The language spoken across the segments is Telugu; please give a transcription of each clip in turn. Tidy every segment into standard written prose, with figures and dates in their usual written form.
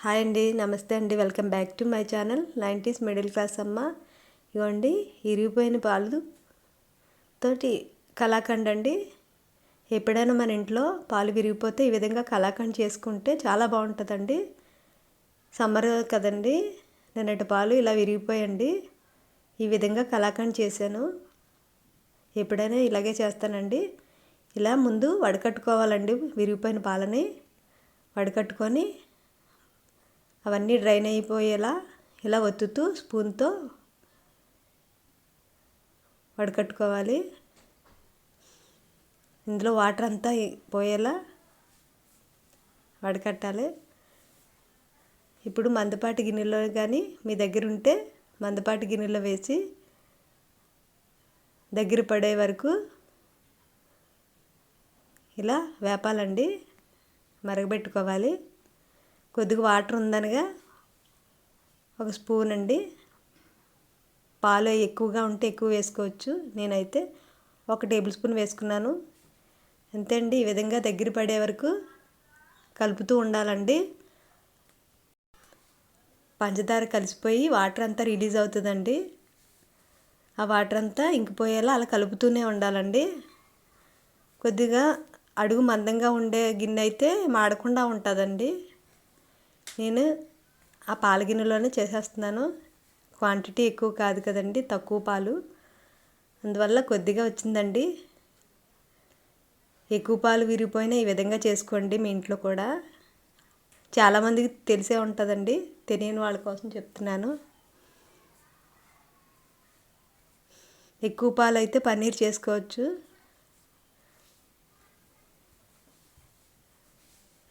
హాయ్ అండి, నమస్తే అండి. Welcome back to my channel 90s middle class అమ్మ. ఇవ్వండి ఇరిగిపోయిన పాలు తోటి కలాకండ్ అండి. ఎప్పుడైనా మన ఇంట్లో పాలు విరిగిపోతే ఈ విధంగా కలాకండ్ చేసుకుంటే చాలా బాగుంటుందండి. సమ్మర్ కదండి, నిన్నటి పాలు ఇలా విరిగిపోయండి. ఈ విధంగా కలాకండ్ చేశాను. ఎప్పుడైనా ఇలాగే చేస్తానండి. ఇలా ముందు వడకట్టుకోవాలండి. విరిగిపోయిన పాలని వడకట్టుకొని అవన్నీ డ్రైన్ అయిపోయేలా ఇలా ఒత్తుతూ స్పూన్తో వడకట్టుకోవాలి. ఇందులో వాటర్ అంతా పోయేలా వడకట్టాలి. ఇప్పుడు మందపాటి గిన్నెలో కానీ మీ దగ్గర ఉంటే మందపాటి గిన్నెలో వేసి దగ్గర పడే వరకు ఇలా వేపాలండి, మరగబెట్టుకోవాలి. కొద్దిగా వాటర్ ఉందనగా ఒక స్పూన్ అండి. పాలు ఎక్కువగా ఉంటే ఎక్కువ వేసుకోవచ్చు. నేనైతే 1 టేబుల్ స్పూన్ వేసుకున్నాను. అంతే అండి. ఈ విధంగా దగ్గర పడే వరకు కలుపుతూ ఉండాలండి. పంచదార కలిసిపోయి వాటర్ అంతా రిలీజ్ అవుతుందండి. ఆ వాటర్ అంతా ఇంకిపోయేలా అలా కలుపుతూనే ఉండాలండి. కొద్దిగా అడుగు మందంగా ఉండే గిన్నె అయితే మాడకుండా ఉంటుందండి. నేను ఆ పాల గిన్నెలోనే చేసేస్తున్నాను. క్వాంటిటీ ఎక్కువ కాదు కదండి, తక్కువ పాలు, అందువల్ల కొద్దిగా వచ్చిందండి. ఎక్కువ పాలు విరిగిపోయినా ఈ విధంగా చేసుకోండి మీ ఇంట్లో కూడా. చాలామందికి తెలిసే ఉంటుందండి, తెలియని వాళ్ళ కోసం చెప్తున్నాను. ఎక్కువ పాలు అయితే పన్నీర్ చేసుకోవచ్చు.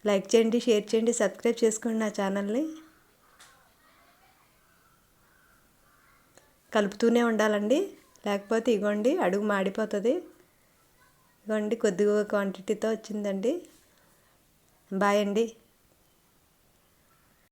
లైక్ చేయండి, షేర్ చేయండి, సబ్స్క్రైబ్ చేసుకోండి నా ఛానల్ని. కలుపుతూనే ఉండాలండి, లేకపోతే ఇగోండి అడుగు మాడిపోతుంది. ఇగోండి కొద్దిగా క్వాంటిటీతో వచ్చిందండి. బాయ్ అండి.